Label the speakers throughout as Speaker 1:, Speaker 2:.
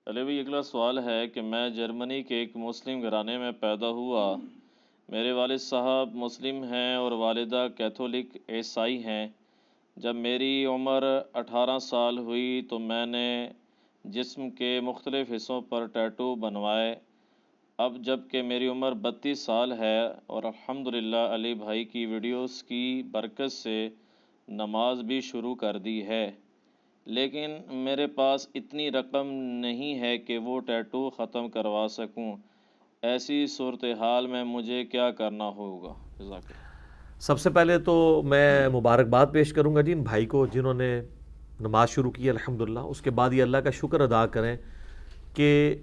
Speaker 1: چلے بھائی، اگلا سوال ہے کہ میں جرمنی کے ایک مسلم گھرانے میں پیدا ہوا۔ میرے والد صاحب مسلم ہیں اور والدہ کیتھولک عیسائی ہیں۔ جب میری عمر 18 سال ہوئی تو میں نے جسم کے مختلف حصوں پر ٹیٹو بنوائے۔ اب جب کہ میری عمر 32 سال ہے اور الحمدللہ علی بھائی کی ویڈیوز کی برکت سے نماز بھی شروع کر دی ہے، لیکن میرے پاس اتنی رقم نہیں ہے کہ وہ ٹیٹو ختم کروا سکوں۔ ایسی صورتحال میں مجھے کیا کرنا ہوگا؟ جزاک اللہ۔
Speaker 2: سب سے پہلے تو میں مبارکباد پیش کروں گا جی ان بھائی کو جنہوں نے نماز شروع کی الحمدللہ۔ اس کے بعد یہ اللہ کا شکر ادا کریں کہ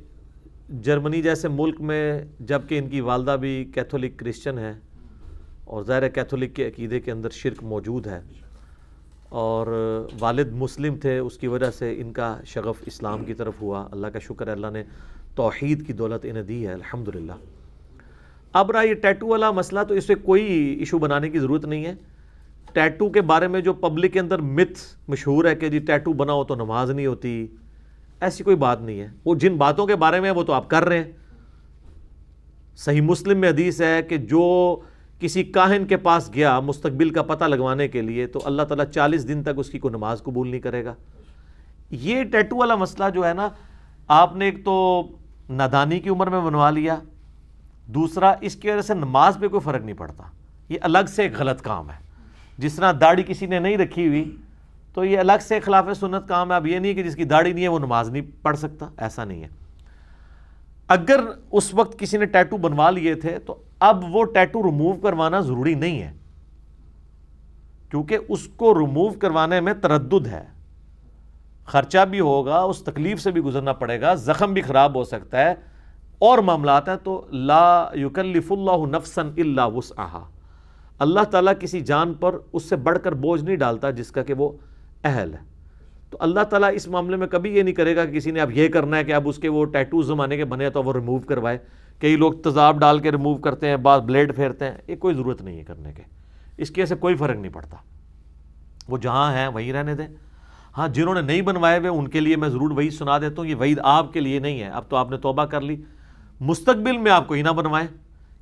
Speaker 2: جرمنی جیسے ملک میں جب کہ ان کی والدہ بھی کیتھولک کرسچن ہے اور ظاہر ہے کیتھولک کے عقیدے کے اندر شرک موجود ہے، اور والد مسلم تھے، اس کی وجہ سے ان کا شغف اسلام کی طرف ہوا۔ اللہ کا شکر ہے، اللہ نے توحید کی دولت انہیں دی ہے الحمدللہ۔ اب رہا یہ ٹیٹو والا مسئلہ، تو اس سے کوئی ایشو بنانے کی ضرورت نہیں ہے۔ ٹیٹو کے بارے میں جو پبلک کے اندر مت مشہور ہے کہ جی ٹیٹو بناؤ تو نماز نہیں ہوتی، ایسی کوئی بات نہیں ہے۔ وہ جن باتوں کے بارے میں وہ تو آپ کر رہے ہیں۔ صحیح مسلم میں حدیث ہے کہ جو کسی کاہن کے پاس گیا مستقبل کا پتہ لگوانے کے لیے تو اللہ تعالیٰ 40 دن تک اس کی کوئی نماز قبول نہیں کرے گا۔ یہ ٹیٹو والا مسئلہ جو ہے نا، آپ نے ایک تو نادانی کی عمر میں بنوا لیا، دوسرا اس کی وجہ سے نماز پہ کوئی فرق نہیں پڑتا، یہ الگ سے ایک غلط کام ہے۔ جس طرح داڑھی کسی نے نہیں رکھی ہوئی تو یہ الگ سے خلاف سنت کام ہے۔ اب یہ نہیں کہ جس کی داڑھی نہیں ہے وہ نماز نہیں پڑھ سکتا، ایسا نہیں ہے۔ اگر اس وقت کسی نے ٹیٹو بنوا لیے تھے تو اب وہ ٹیٹو ریموو کروانا ضروری نہیں ہے، کیونکہ اس کو ریموو کروانے میں تردد ہے، خرچہ بھی ہوگا، اس تکلیف سے بھی گزرنا پڑے گا، زخم بھی خراب ہو سکتا ہے اور معاملات ہیں۔ تو لا یکلف اللہ نفسا الا وسعها، اللہ تعالیٰ کسی جان پر اس سے بڑھ کر بوجھ نہیں ڈالتا جس کا کہ وہ اہل ہے۔ تو اللہ تعالیٰ اس معاملے میں کبھی یہ نہیں کرے گا کہ کسی نے اب یہ کرنا ہے کہ اب اس کے وہ ٹیٹو زمانے کے بنے تو وہ ریموو کروائے۔ کئی لوگ تیزاب ڈال کے ریموو کرتے ہیں، بعض بلیڈ پھیرتے ہیں، یہ کوئی ضرورت نہیں ہے کرنے کے، اس کی وجہ سے کوئی فرق نہیں پڑتا، وہ جہاں ہیں وہیں رہنے دیں۔ ہاں، جنہوں نے نہیں بنوائے ہوئے ان کے لیے میں ضرور وعید سنا دیتا ہوں، یہ وعید آپ کے لیے نہیں ہے، اب تو آپ نے توبہ کر لی، مستقبل میں آپ کو ہی نہ بنوائیں،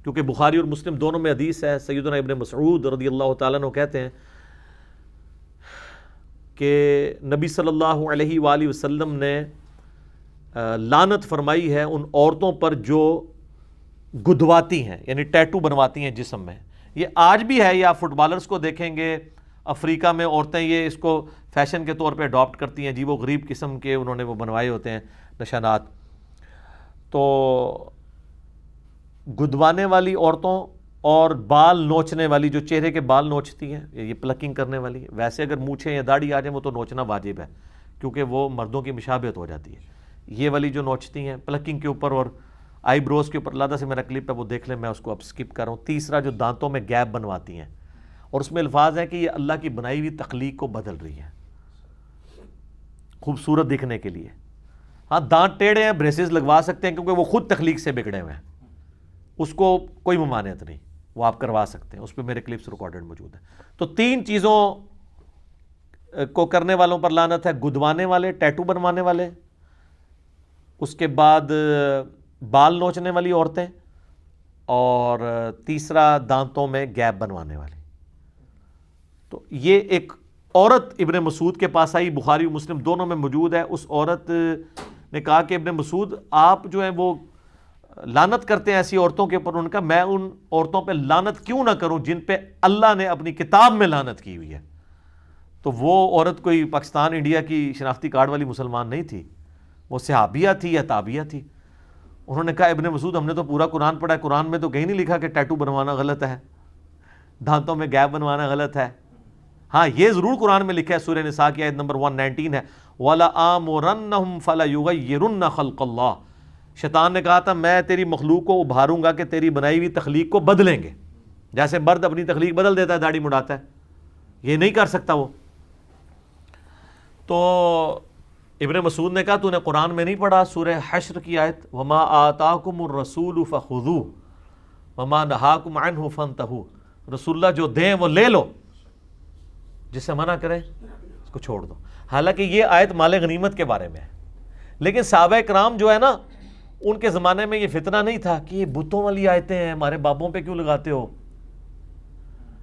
Speaker 2: کیونکہ بخاری اور مسلم دونوں میں حدیث ہے، سیدنا ابن مسعود رضی اللہ تعالیٰ عنہ کہتے ہیں کہ نبی صلی اللہ علیہ وآلہ وسلم نے لعنت فرمائی ہے ان عورتوں پر جو گدواتی ہیں، یعنی ٹیٹو بنواتی ہیں جسم میں۔ یہ آج بھی ہے، یہ آپ فٹ بالرز کو دیکھیں گے، افریقہ میں عورتیں یہ اس کو فیشن کے طور پہ اڈاپٹ کرتی ہیں جی، وہ غریب قسم کے انہوں نے وہ بنوائے ہوتے ہیں نشانات۔ تو گدوانے والی عورتوں اور بال نوچنے والی، جو چہرے کے بال نوچتی ہیں، یہ پلکنگ کرنے والی ہے۔ ویسے اگر مونچھیں یا داڑھی آ جائیں وہ تو نوچنا واجب ہے، کیونکہ وہ مردوں کی مشابہت ہو جاتی ہے۔ یہ والی جو نوچتی ہیں پلکنگ کے اوپر اور آئی بروز کے اوپر، علیحدہ سے میرا کلپ ہے وہ دیکھ لیں، میں اس کو اب سکپ کر رہا ہوں۔ تیسرا جو دانتوں میں گیپ بنواتی ہیں، اور اس میں الفاظ ہے کہ یہ اللہ کی بنائی ہوئی تخلیق کو بدل رہی ہے خوبصورت دکھنے کے لیے۔ ہاں، دانت ٹیڑھے ہیں، بریسز لگوا سکتے ہیں کیونکہ وہ خود تخلیق سے بگڑے ہوئے ہیں، اس کو کوئی ممانعت نہیں، وہ آپ کروا سکتے ہیں، اس پہ میرے کلپس ریکارڈڈ موجود ہیں۔ تو 3 چیزوں کو کرنے والوں پر لعنت ہے: گدوانے والے، ٹیٹو بنوانے والے، اس کے بعد بال نوچنے والی عورتیں، اور تیسرا دانتوں میں گیپ بنوانے والی۔ تو یہ ایک عورت ابن مسعود کے پاس آئی، بخاری و مسلم دونوں میں موجود ہے۔ اس عورت نے کہا کہ ابن مسعود آپ جو ہیں وہ لعنت کرتے ہیں ایسی عورتوں کے اوپر۔ ان کا میں ان عورتوں پہ لعنت کیوں نہ کروں جن پہ اللہ نے اپنی کتاب میں لعنت کی ہوئی ہے۔ تو وہ عورت کوئی پاکستان انڈیا کی شناختی کارڈ والی مسلمان نہیں تھی، وہ صحابیہ تھی یا تابعیہ تھی۔ انہوں نے کہا ابن مسعود ہم نے تو پورا قرآن پڑھا ہے، قرآن میں تو کہیں نہیں لکھا کہ ٹیٹو بنوانا غلط ہے، دانتوں میں گیپ بنوانا غلط ہے۔ ہاں، یہ ضرور قرآن میں لکھا ہے، سورہ نساء کی آیت نمبر 119 ہے، وَلَآمُرَنَّهُمْ فَلَيُغَيِّرُنَّ خَلْقَ اللَّهِ۔ شیطان نے کہا تھا میں تیری مخلوق کو ابھاروں گا کہ تیری بنائی ہوئی تخلیق کو بدلیں گے، جیسے مرد اپنی تخلیق بدل دیتا ہے، داڑھی مڑاتا ہے، یہ نہیں کر سکتا وہ۔ تو ابن مسعود نے کہا تو نے قرآن میں نہیں پڑھا سورہ حشر کی آیت وَمَا آتَاكُمُ الرَّسُولُ فَخُذُوهُ وَمَا نَهَاكُمْ عَنْهُ فَانْتَهُوا، رسول اللہ جو دیں وہ لے لو، جس سے منع کریں اس کو چھوڑ دو۔ حالانکہ یہ آیت مال غنیمت کے بارے میں ہے، لیکن صحابہ کرام جو ہے نا ان کے زمانے میں یہ فتنہ نہیں تھا کہ یہ بتوں والی آیتیں ہیں ہمارے بابوں پہ کیوں لگاتے ہو.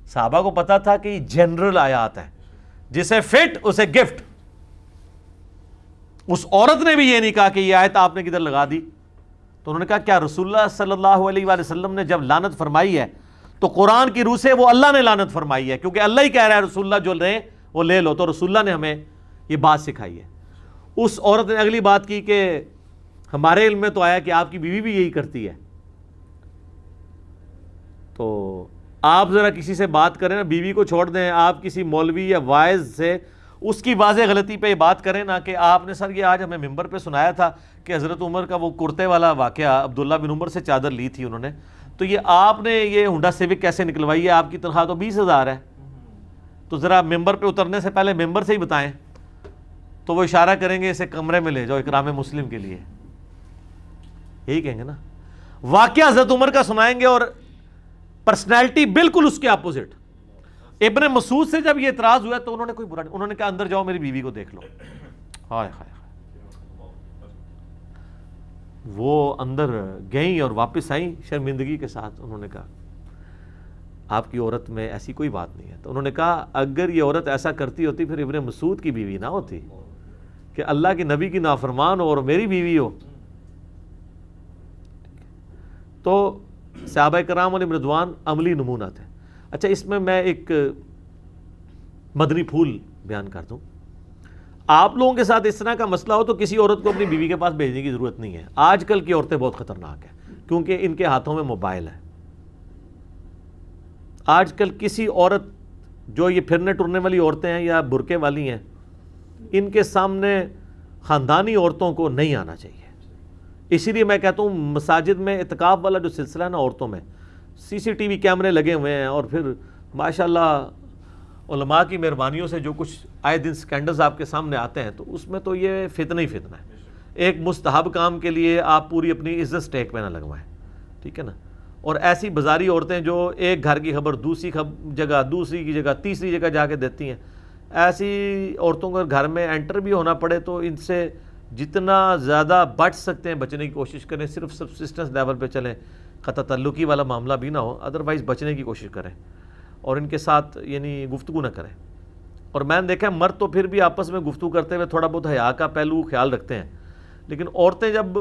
Speaker 2: صحابہ کو پتا تھا کہ یہ جنرل آیات ہیں, جسے فٹ اسے گفٹ. اس عورت نے بھی یہ نہیں کہا کہ یہ آیت آپ نے کدھر لگا دی, تو انہوں نے کہا کیا رسول اللہ صلی اللہ علیہ وآلہ وسلم نے جب لعنت فرمائی ہے تو قرآن کی روح سے وہ اللہ نے لعنت فرمائی ہے, کیونکہ اللہ ہی کہہ رہا ہے رسول اللہ جو لیں وہ لے لو, تو رسول اللہ نے ہمیں یہ بات سکھائی ہے. اس عورت نے اگلی بات کی کہ ہمارے علم میں تو آیا کہ آپ کی بیوی بھی یہی کرتی ہے, تو آپ ذرا کسی سے بات کریں نا, بیوی کو چھوڑ دیں, آپ کسی مولوی یا واعظ سے اس کی واضح غلطی پہ یہ بات کریں نا کہ آپ نے سر یہ آج ہمیں ممبر پہ سنایا تھا کہ حضرت عمر کا وہ کرتے والا واقعہ, عبداللہ بن عمر سے چادر لی تھی انہوں نے, تو یہ آپ نے یہ ہونڈا سیوک کیسے نکلوائی ہے, آپ کی تنخواہ تو 20,000 ہے, تو ذرا ممبر پہ اترنے سے پہلے ممبر سے ہی بتائیں. تو وہ اشارہ کریں گے اسے کمرے میں لے جاؤ اکرام مسلم کے لیے, یہی کہیں گے نا. واقعہ حضرت عمر کا سنائیں گے اور پرسنالٹی بالکل اس کے اپوزٹ. ابن مسعود سے جب یہ اعتراض ہوا تو انہوں نے کوئی برا نہیں, انہوں نے کہا اندر جاؤ میری بیوی کو دیکھ لو. ہائے ہائے, وہ اندر گئیں اور واپس آئیں شرمندگی کے ساتھ. انہوں نے کہا آپ کی عورت میں ایسی کوئی بات نہیں ہے. تو انہوں نے کہا اگر یہ عورت ایسا کرتی ہوتی پھر ابن مسعود کی بیوی نہ ہوتی کہ اللہ کے نبی کی نافرمان ہو اور میری بیوی ہو. تو صحابہ کرام علیہم رضوان عملی نمونہ تھے. اچھا, اس میں ایک مدنی پھول بیان کر دوں. آپ لوگوں کے ساتھ اس طرح کا مسئلہ ہو تو کسی عورت کو اپنی بیوی کے پاس بھیجنے کی ضرورت نہیں ہے. آج کل کی عورتیں بہت خطرناک ہیں کیونکہ ان کے ہاتھوں میں موبائل ہے. آج کل کسی عورت جو یہ پھرنے ٹرنے والی عورتیں ہیں یا برقعے والی ہیں, ان کے سامنے خاندانی عورتوں کو نہیں آنا چاہیے. اسی لیے میں کہتا ہوں مساجد میں اعتکاف والا جو سلسلہ ہے نا عورتوں میں, CCTV کیمرے لگے ہوئے ہیں, اور پھر ماشاءاللہ علماء کی مہربانیوں سے جو کچھ آئے دن سکینڈلز آپ کے سامنے آتے ہیں, تو اس میں تو یہ فتنہ ہی فتنہ ہے. ایک مستحب کام کے لیے آپ پوری اپنی عزت سٹیک پہ نہ لگوائیں, ٹھیک ہے نا. اور ایسی بازاری عورتیں جو ایک گھر کی خبر دوسری جگہ, دوسری کی جگہ, تیسری جگہ جا کے دیتی ہیں, ایسی عورتوں کو گھر میں انٹر بھی ہونا پڑے تو ان سے جتنا زیادہ بچ سکتے ہیں بچنے کی کوشش کریں. صرف سبسسٹنس لیول پہ چلیں, قطع تعلقی والا معاملہ بھی نہ ہو, ادروائز بچنے کی کوشش کریں اور ان کے ساتھ یعنی گفتگو نہ کریں. اور میں نے دیکھا مرد تو پھر بھی آپس میں گفتگو کرتے ہوئے تھوڑا بہت حیا کا پہلو خیال رکھتے ہیں, لیکن عورتیں جب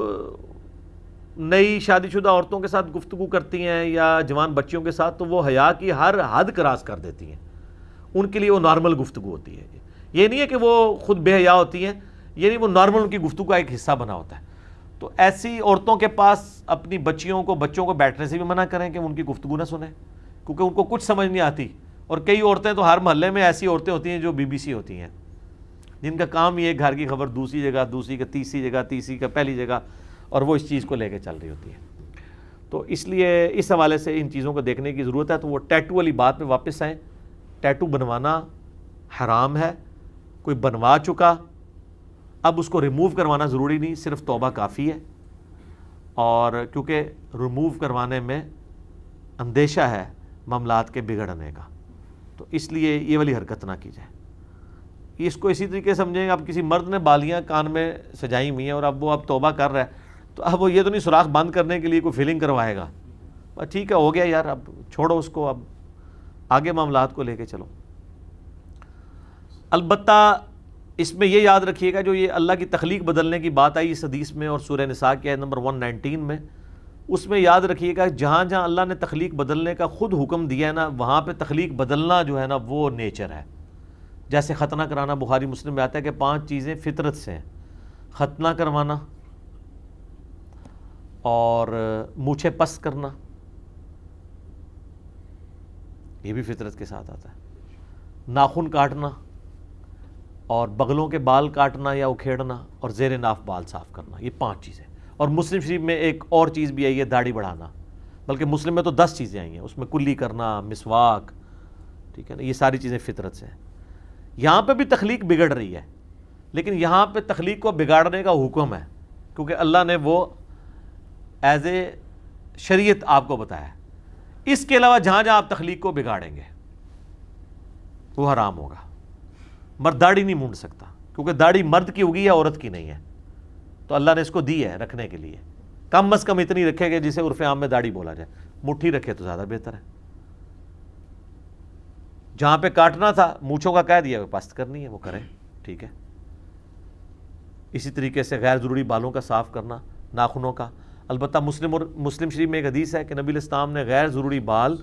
Speaker 2: نئی شادی شدہ عورتوں کے ساتھ گفتگو کرتی ہیں یا جوان بچیوں کے ساتھ, تو وہ حیا کی ہر حد کراس کر دیتی ہیں. ان کے لیے وہ نارمل گفتگو ہوتی ہے. یہ نہیں ہے کہ وہ خود بے حیا ہوتی ہیں, یہ نہیں, وہ نارمل ان کی گفتگو کا ایک حصہ بنا ہوتا ہے. تو ایسی عورتوں کے پاس اپنی بچوں کو بیٹھنے سے بھی منع کریں کہ ان کی گفتگو نہ سنیں, کیونکہ ان کو کچھ سمجھ نہیں آتی. اور کئی عورتیں تو ہر محلے میں ایسی عورتیں ہوتی ہیں جو BBC ہوتی ہیں, جن کا کام یہ گھر کی خبر دوسری جگہ, دوسری کا تیسری جگہ, تیسری کا پہلی جگہ, اور وہ اس چیز کو لے کے چل رہی ہوتی ہے. تو اس لیے اس حوالے سے ان چیزوں کو دیکھنے کی ضرورت ہے. تو وہ ٹیٹو والی بات پہ واپس آئیں. ٹیٹو بنوانا حرام ہے, کوئی بنوا چکا اب اس کو ریموو کروانا ضروری نہیں, صرف توبہ کافی ہے. اور کیونکہ ریموو کروانے میں اندیشہ ہے معاملات کے بگڑنے کا, تو اس لیے یہ والی حرکت نہ کی جائے. اس کو اسی طریقے سمجھیں, اب کسی مرد نے بالیاں کان میں سجائی ہوئی ہیں اور اب وہ توبہ کر رہا ہے, تو اب وہ یہ تو نہیں سوراخ بند کرنے کے لیے کوئی فیلنگ کروائے گا. ٹھیک ہے, ہو گیا یار, اب چھوڑو اس کو, اب آگے معاملات کو لے کے چلو. البتہ اس میں یہ یاد رکھیے گا, جو یہ اللہ کی تخلیق بدلنے کی بات آئی اس حدیث میں اور سورہ نساء کی آیت نمبر 119 میں, اس میں یاد رکھیے گا جہاں جہاں اللہ نے تخلیق بدلنے کا خود حکم دیا ہے نا, وہاں پہ تخلیق بدلنا جو ہے نا وہ نیچر ہے. جیسے ختنہ کرانا, بخاری مسلم میں آتا ہے کہ 5 چیزیں فطرت سے ہیں. ختنہ کروانا, اور مونچھیں پس کرنا, یہ بھی فطرت کے ساتھ آتا ہے. ناخن کاٹنا, اور بغلوں کے بال کاٹنا یا اکھیڑنا, اور زیر ناف بال صاف کرنا, یہ 5 چیزیں. اور مسلم شریف میں ایک اور چیز بھی آئی ہے, داڑھی بڑھانا, بلکہ مسلم میں تو 10 چیزیں آئی ہیں, اس میں کلی کرنا, مسواک, ٹھیک ہے نا, یہ ساری چیزیں فطرت سے ہیں. یہاں پہ بھی تخلیق بگڑ رہی ہے, لیکن یہاں پہ تخلیق کو بگاڑنے کا حکم ہے, کیونکہ اللہ نے وہ ایز اے شریعت آپ کو بتایا ہے. اس کے علاوہ جہاں جہاں آپ تخلیق کو بگاڑیں گے وہ حرام ہوگا. مرد داڑھی نہیں مونڈ سکتا, کیونکہ داڑھی مرد کی ہوگی یا عورت کی نہیں ہے, تو اللہ نے اس کو دی ہے رکھنے کے لیے. کم از کم اتنی رکھے کہ جسے عرف عام میں داڑھی بولا جائے. مٹھی رکھے تو زیادہ بہتر ہے. جہاں پہ کاٹنا تھا مونچھوں کا کہہ دیا پست کرنی ہے وہ کریں, ٹھیک ہے. اسی طریقے سے غیر ضروری بالوں کا صاف کرنا, ناخنوں کا. البتہ مسلم شریف میں ایک حدیث ہے کہ نبی علیہ السلام نے غیر ضروری بال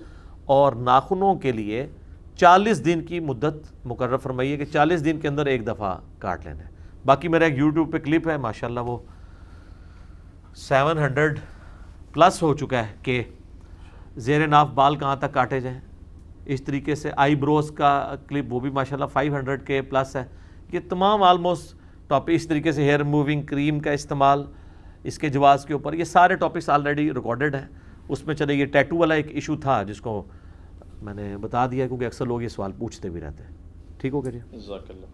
Speaker 2: اور ناخنوں کے لیے 40 دن کی مدت مقرر فرمائی ہے کہ 40 دن کے اندر ایک دفعہ کاٹ لینا ہے. باقی میرا ایک یوٹیوب پہ کلپ ہے ماشاءاللہ وہ 700 پلس ہو چکا ہے کہ زیر ناف بال کہاں تک کاٹے جائیں. اس طریقے سے آئی بروز کا کلپ وہ بھی ماشاءاللہ 500 کے پلس ہے. یہ تمام آلموسٹ ٹاپک, اس طریقے سے ہیئر ریموونگ کریم کا استعمال اس کے جواز کے اوپر, یہ سارے ٹاپکس آلریڈی ریکارڈڈ ہیں. اس میں چلے یہ ٹیٹو والا ایک ایشو تھا جس کو میں نے بتا دیا کیونکہ اکثر لوگ یہ سوال پوچھتے بھی رہتے ہیں. ٹھیک ہو گیا جی.
Speaker 1: جزاک اللہ.